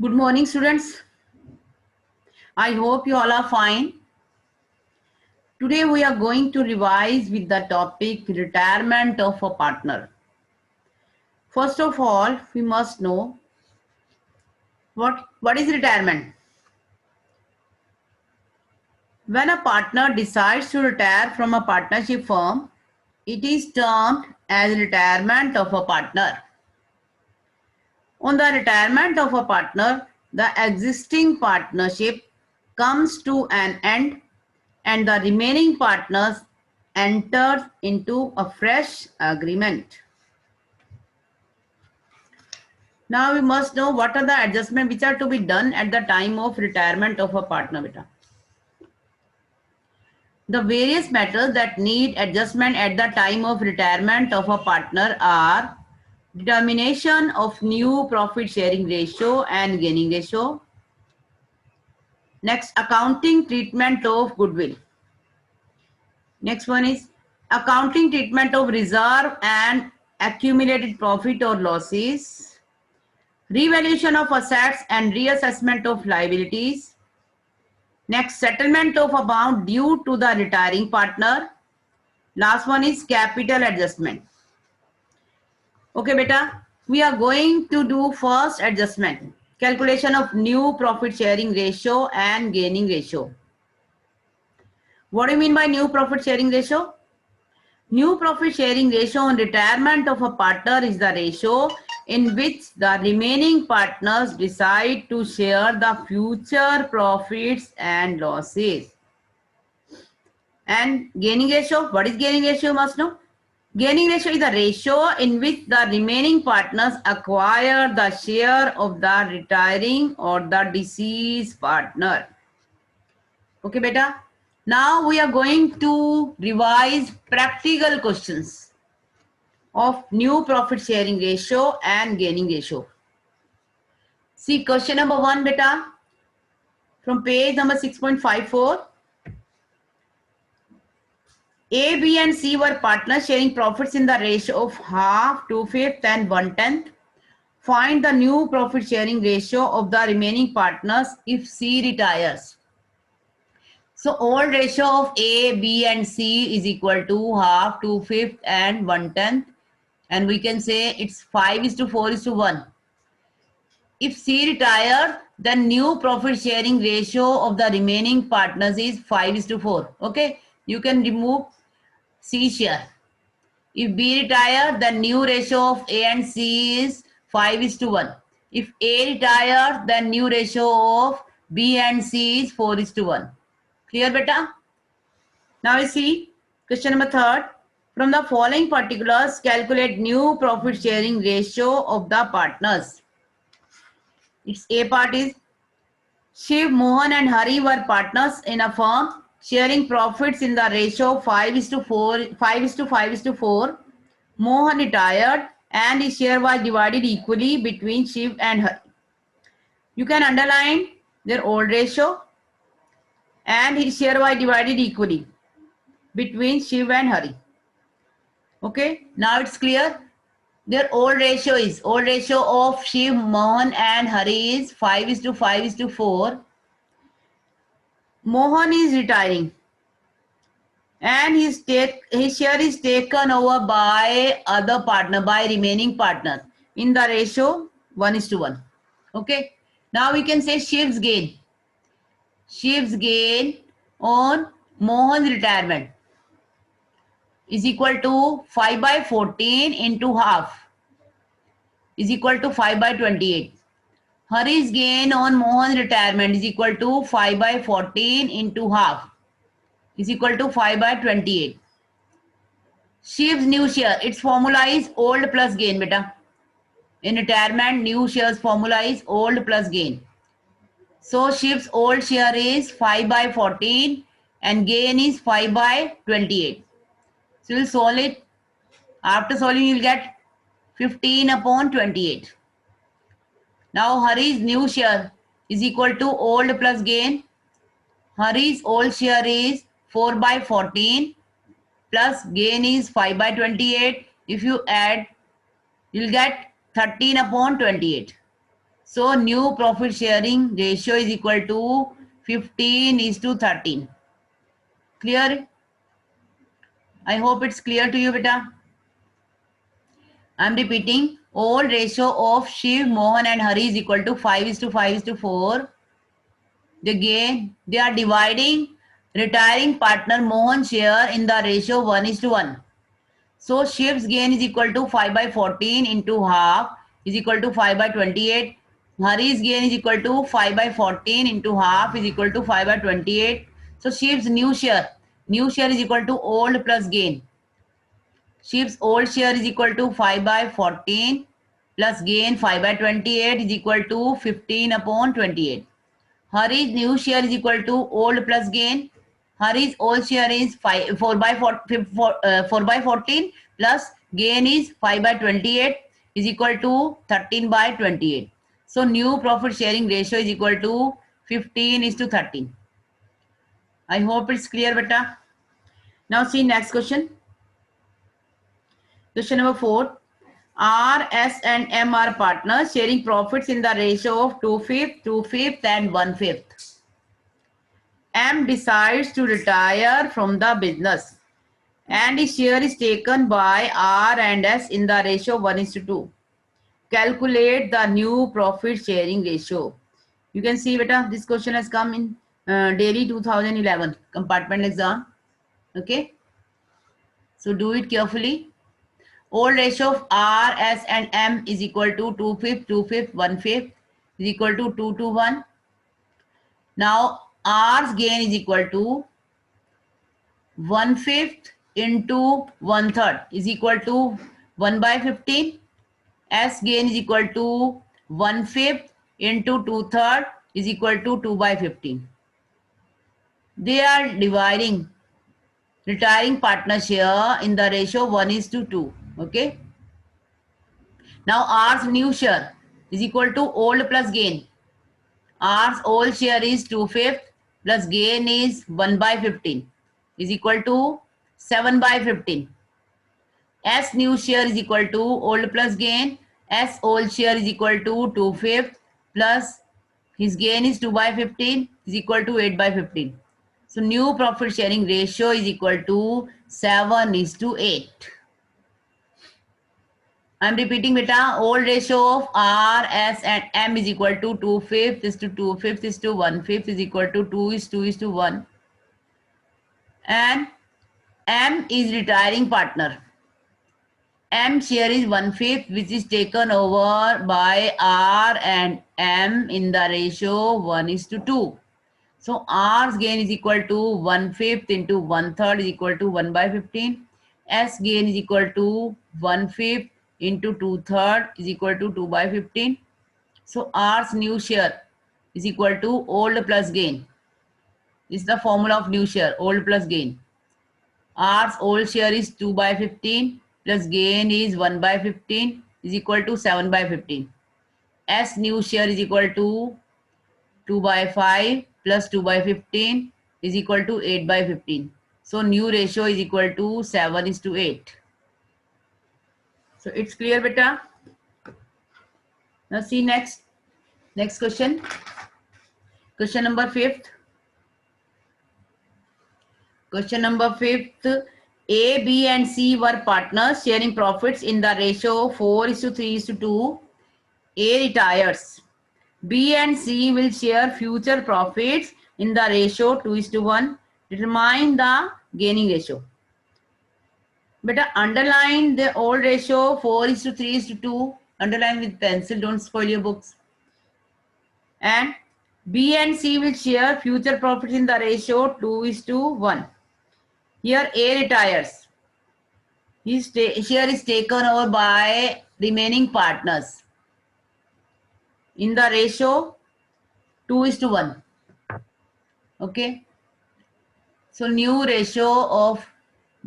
Good morning, students. I hope you all are fine. Today we are going to revise with the topic retirement of a partner. First of all, we must know what is retirement. When a partner decides to retire from a partnership firm, it is termed as retirement of a partner. On the retirement of a partner, the existing partnership comes to an end and the remaining partners enter into a fresh agreement. Now we must know what are the adjustments which are to be done at the time of retirement of a partner. Beta. The various matters that need adjustment at the time of retirement of a partner are determination of new profit sharing ratio and gaining ratio. Next, accounting treatment of goodwill. Next one is accounting treatment of reserve and accumulated profit or losses, revaluation of assets and reassessment of liabilities. Next, settlement of amount due to the retiring partner. Last one is capital adjustment. Okay, beta, we are going to do first adjustment, calculation of new profit sharing ratio and gaining ratio. What do you mean by new profit sharing ratio? New profit sharing ratio on retirement of a partner is the ratio in which the remaining partners decide to share the future profits and losses. And gaining ratio, what is gaining ratio? You must know. Gaining ratio is the ratio in which the remaining partners acquire the share of the retiring or the deceased partner. Okay, beta. Now we are going to revise practical questions of new profit sharing ratio and gaining ratio. See question number 1, beta, from page number 6.54. A, B and C were partners sharing profits in the ratio of half, 2/5 and 1/10. Find the new profit sharing ratio of the remaining partners if C retires. So old ratio of A, B and C is equal to half, 2/5 and 1/10. And we can say it's 5:4:1. If C retires, the new profit sharing ratio of the remaining partners is 5:4. Okay, you can remove C share. If B retires, the new ratio of A and C is 5:1. If A retires, the new ratio of B and C is 4:1. Clear, beta? Now we see question number 3. From the following particulars, calculate new profit sharing ratio of the partners. Its A part is Shiv, Mohan and Hari were partners in a firm sharing profits in the ratio 5:4. Mohan retired and his share was divided equally between Shiv and Hari. You can underline their old ratio and his share was divided equally between Shiv and Hari. Okay, now it's clear. Their old ratio of Shiv, Mohan and Hari is 5:4. Mohan is retiring and his share is taken over by other partner, by remaining partner in the ratio 1:1. Okay, now we can say Shiv's gain on Mohan's retirement is equal to 5/14 into half is equal to 5/28. Hari's gain on Mohan's retirement is equal to 5/14 into half is equal to 5/28. Shiv's new share, its formula is old plus gain, beta. In retirement, new shares formula is old plus gain. So Shiv's old share is 5/14 and gain is 5/28. So we'll solve it. After solving, you'll get 15/28. Now Hari's new share is equal to old plus gain. Hari's old share is 4/14 plus gain is 5/28. If you add, you'll get 13/28. So new profit sharing ratio is equal to 15:13. Clear? I hope it's clear to you, beta. I'm repeating. Old ratio of Shiv, Mohan and Hari is equal to 5:5:4. Again, they are dividing retiring partner Mohan's share in the ratio 1:1. So Shiv's gain is equal to 5/14 into half is equal to 5/28. Hari's gain is equal to 5/14 into half is equal to 5/28. So Shiv's new share is equal to old plus gain. Shiv's old share is equal to 5/14 plus gain 5/28 is equal to 15/28. Hari's new share is equal to old plus gain. Hari's old share is 4/14 plus gain is 5/28 is equal to 13/28. So new profit sharing ratio is equal to 15:13. I hope it's clear, beta. Now see next question. Question number 4. R, S and M are partners sharing profits in the ratio of 2/5, 2/5 and 1/5. M decides to retire from the business and his share is taken by R and S in the ratio 1:2. Calculate the new profit sharing ratio. You can see, beta, this question has come in Delhi 2011 compartment exam. Okay. So do it carefully. Old ratio of R, S and M is equal to 2/5, 2/5, 1/5 is equal to 2:1. Now R's gain is equal to 1/5 into 1/3 is equal to 1/15. S gain is equal to 1/5 into 2/3 is equal to 2/15. They are dividing retiring partner share in the ratio 1:2. Okay. Now R's new share is equal to old plus gain. R's old share is 2/5 plus gain is 1/15 is equal to 7/15. S new share is equal to old plus gain. S old share is equal to 2/5 plus his gain is 2/15 is equal to 8/15. So new profit sharing ratio is equal to 7:8. I'm repeating, beta. Old ratio of R, S and M is equal to 2/5 is to 2/5 is to 1/5 is equal to 2:1. And M is retiring partner. M share is 1/5 which is taken over by R and M in the ratio 1:2. So R's gain is equal to 1/5 into 1/3 is equal to 1/15. S gain is equal to 1/5 into 2/3 is equal to 2/15. So R's new share is equal to old plus gain. This is the formula of new share, old plus gain. R's old share is 2/15 plus gain is 1/15 is equal to 7/15. S new share is equal to 2/5 plus 2/15 is equal to 8/15. So new ratio is equal to 7:8. So it's clear, beta. Now see next question. Question number 5th. Question number 5th. A, B and C were partners sharing profits in the ratio 4:3:2. A retires. B and C will share future profits in the ratio 2:1. Determine the gaining ratio. Better underline the old ratio 4:3:2. Underline with pencil, don't spoil your books. And B and C will share future profits in the ratio 2:1. Here A retires. His share is taken over by remaining partners in the ratio 2:1. Okay. So new ratio of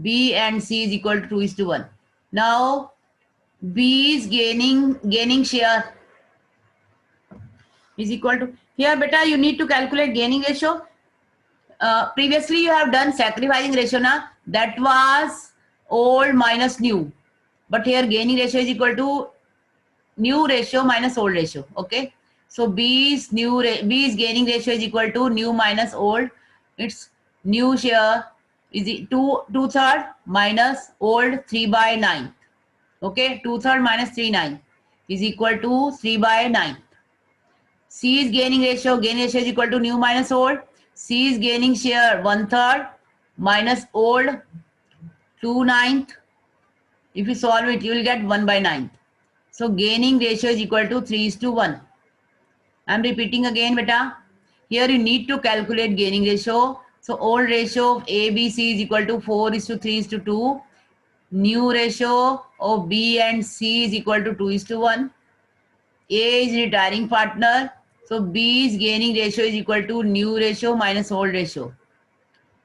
B and C is equal to 2:1. Now B is gaining share is equal to, here beta you need to calculate gaining ratio. Previously you have done sacrificing ratio na, that was old minus new, but here gaining ratio is equal to new ratio minus old ratio. Okay, So B is gaining ratio is equal to new minus old. Its new share is 2/3 minus old 3/9. Okay, 2/3 minus 3/9 is equal to 3/9. C is gaining ratio. Gain ratio is equal to new minus old. C is gaining share 1/3 minus old 2/9. If you solve it, you will get 1/9. So gaining ratio is equal to 3:1. I am repeating again, beta. Here you need to calculate gaining ratio. So old ratio of A, B, C is equal to 4:3:2. New ratio of B and C is equal to 2:1. A is retiring partner. So B's gaining ratio is equal to new ratio minus old ratio.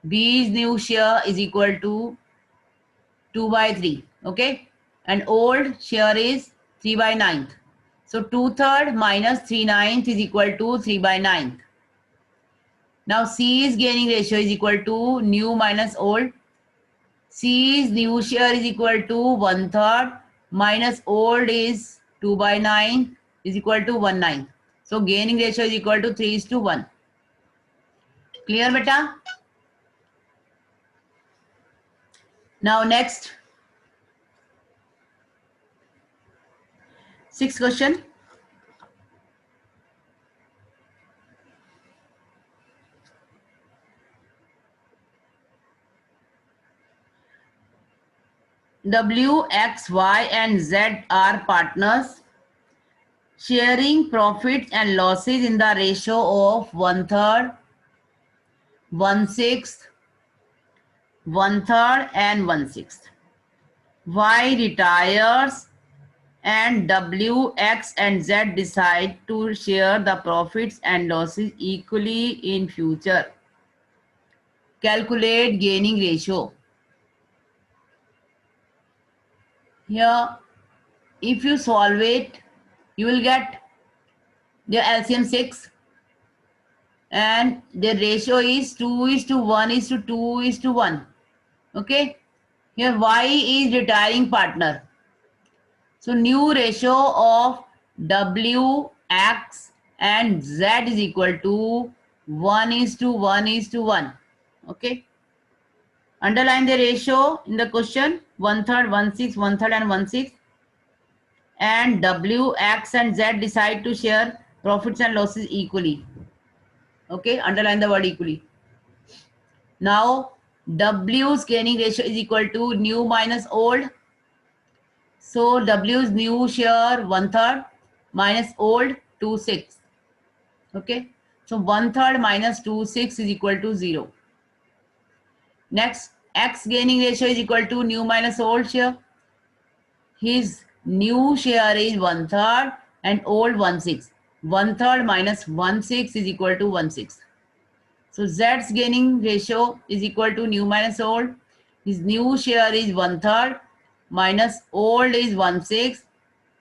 B's new share is equal to 2/3. Okay. And old share is 3/9. So 2/3 minus 3/9 is equal to 3/9. Now C is gaining ratio is equal to new minus old. C's new share is equal to 1/3 minus old is 2/9 is equal to 1/9. So gaining ratio is equal to 3:1. Clear, beta? Now next, sixth question. W, X, Y, and Z are partners sharing profits and losses in the ratio of 1/3, 1/6, 1/3, and 1/6. Y retires and W, X, and Z decide to share the profits and losses equally in future. Calculate gaining ratio. Here, if you solve it, you will get the LCM 6 and the ratio is 2:1:2:1. Okay. Here Y is retiring partner. So new ratio of W, X, and Z is equal to 1:1:1. Okay. Underline the ratio in the question 1/3, 1/6, 1/3, and 1/6. And W, X, and Z decide to share profits and losses equally. Okay, underline the word equally. Now W's gaining ratio is equal to new minus old. So W's new share 1/3 minus old 2/6. Okay, so 1/3 minus 2/6 is equal to 0. Next, X gaining ratio is equal to new minus old share. His new share is 1/3 and old 1/6. 1/3 minus 1/6 is equal to 1/6. So Z's gaining ratio is equal to new minus old. His new share is 1/3 minus old is 1/6.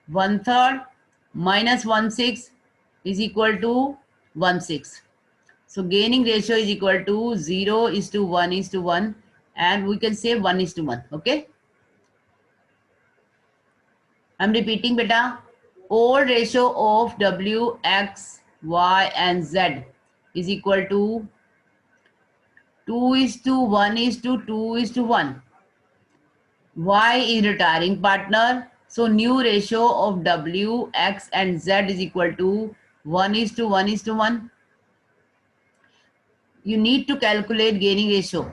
1/3 minus 1/6 is equal to 1/6. So gaining ratio is equal to 0:1:1, and we can say 1:1. Okay. I'm repeating, beta. Old ratio of W, X, Y, and Z is equal to 2:1:2:1. Y is retiring partner. So new ratio of W, X, and Z is equal to 1:1:1. You need to calculate gaining ratio.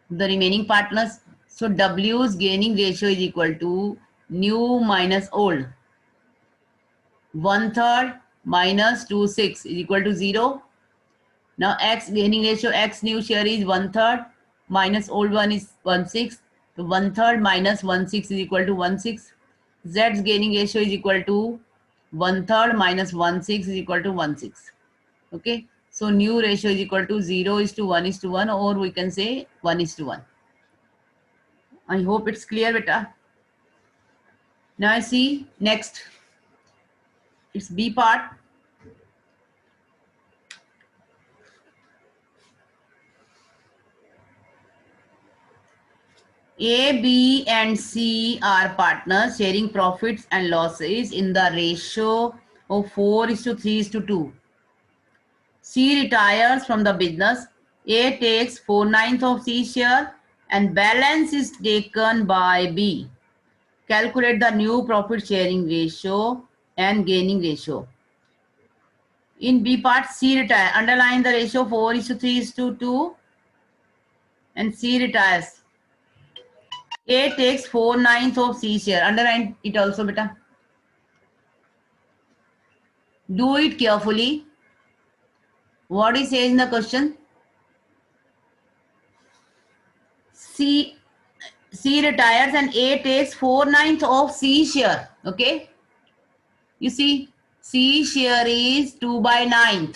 The remaining partners. So W's gaining ratio is equal to new minus old. 1/3 minus 2/6 is equal to 0. Now X gaining ratio, X new share is 1/3 minus old one is 1/6. So 1/3 minus 1/6 is equal to 1/6. Z's gaining ratio is equal to 1/3 minus 1/6 is equal to 1/6. Okay. So new ratio is equal to 0:1:1, or we can say 1:1. I hope it's clear, beta. Now I see next. It's B part. A, B, and C are partners sharing profits and losses in the ratio of 4:3:2. C retires from the business. A takes 4/9 of C share and balance is taken by B. Calculate the new profit sharing ratio and gaining ratio. In B part, C retire. Underline the ratio 4:3:2 and C retires. A takes 4/9 of C share. Underline it also, beta. Do it carefully. What is says in the question? C retires and A takes 4/9 of C share. Okay. You see, C share is 2/9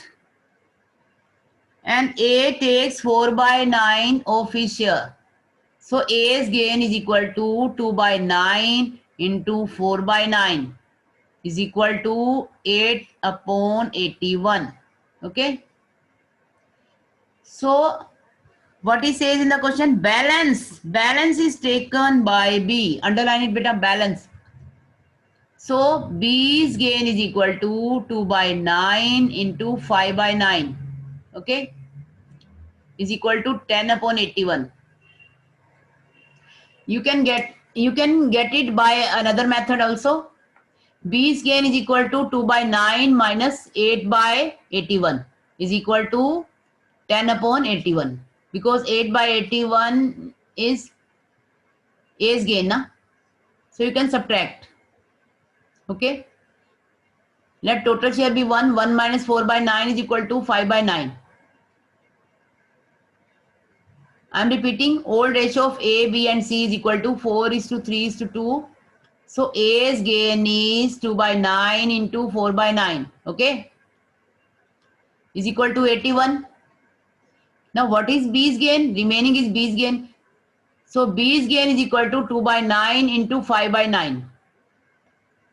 and A takes 4/9 of his share. So A's gain is equal to 2/9 into 4/9 is equal to 8/81. Okay. So what he says in the question, balance is taken by B. Underline it, beta, balance. So B's gain is equal to 2/9 into 5/9. Okay, is equal to 10/81. You can get it by another method also. B's gain is equal to 2/9 minus 8/81 is equal to 10/81 because 8/81 is A's gain, na? So you can subtract. Okay. Let total share be 1. 1 minus 4/9 is equal to 5/9. I am repeating, old ratio of A, B and C is equal to 4:3:2. So A's gain is 2/9 into 4/9. Okay. Is equal to 81. Now what is B's gain? Remaining is B's gain. So B's gain is equal to 2/9 into 5/9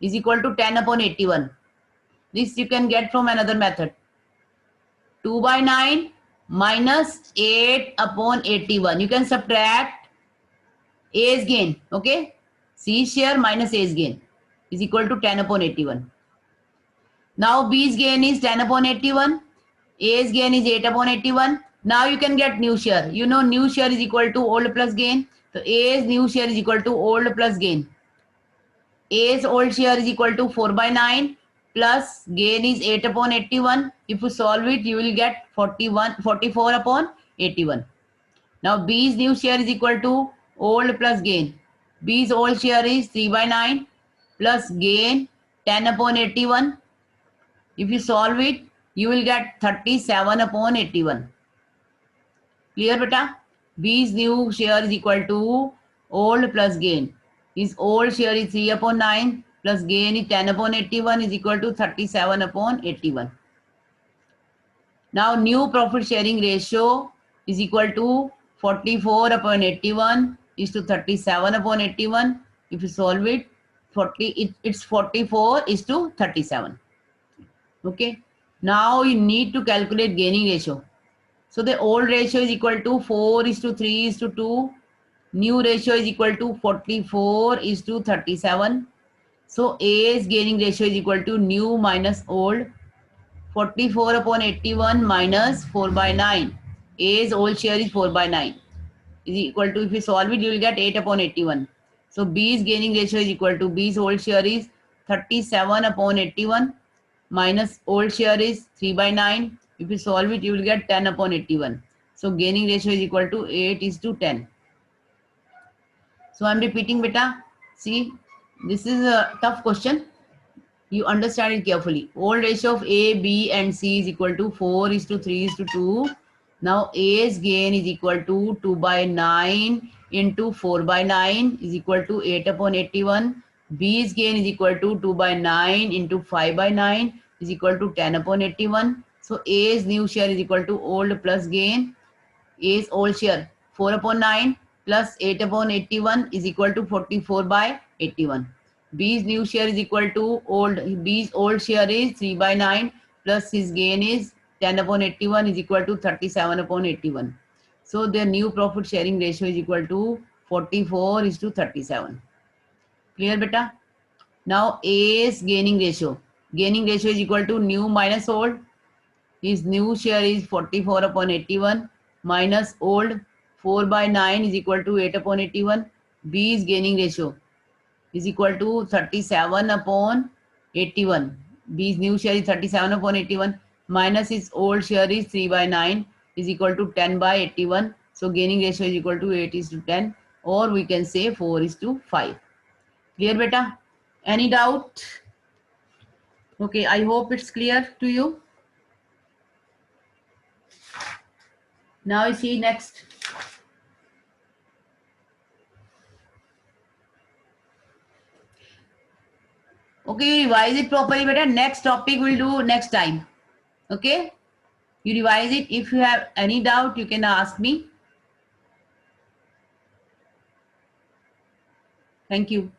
is equal to 10/81. This you can get from another method. 2/9 minus 8/81. You can subtract A's gain. Okay. C share minus A's gain is equal to 10/81. Now B's gain is 10/81. A's gain is 8/81. Now you can get new share. You know new share is equal to old plus gain. So A's new share is equal to old plus gain. A's old share is equal to 4/9 plus gain is 8/81. If you solve it, you will get 44/81. Now B's new share is equal to old plus gain. B's old share is 3/9 plus gain 10/81. If you solve it, you will get 37/81. Clear, beta? B's new share is equal to old plus gain. His old share is 3/9 plus gain is 10/81 is equal to 37/81. Now new profit sharing ratio is equal to 44/81 is to 37/81. If you solve it, it's 44:37. Okay. Now you need to calculate gaining ratio. So the old ratio is equal to 4:3:2. New ratio is equal to 44:37. So A's gaining ratio is equal to new minus old. 44/81 minus 4/9. A's old share is 4/9 is equal to, if you solve it, you will get 8/81. So B's gaining ratio is equal to B's old share is 37/81 minus old share is 3/9. If you solve it, you will get 10/81. So gaining ratio is equal to 8:10. So I'm repeating, beta. See, this is a tough question. You understand it carefully. Old ratio of A, B and C is equal to 4:3:2. Now A's gain is equal to 2/9 into 4/9 is equal to 8/81. B's gain is equal to 2/9 into 5/9 is equal to 10/81. So A's new share is equal to old plus gain. A's old share 4/9 plus 8/81 is equal to 44/81. B's new share is equal to B's old share is 3/9 plus his gain is 10/81 is equal to 37/81. So their new profit sharing ratio is equal to 44:37. Clear, beta? Now A's gaining ratio. Gaining ratio is equal to new minus old. His new share is 44 upon 81 minus old 4 by 9 is equal to 8 upon 81. B is gaining ratio is equal to 37 upon 81. B's new share is 37 upon 81 minus his old share is 3 by 9 is equal to 10 by 81. So gaining ratio is equal to 8 is to 10, or we can say 4 is to 5. Clear beta? Any doubt? Okay, I hope it's clear to you. Now we see next. Okay, you revise it properly beta. Next topic we'll do next time. Okay, you revise it. If you have any doubt, you can ask me. Thank you.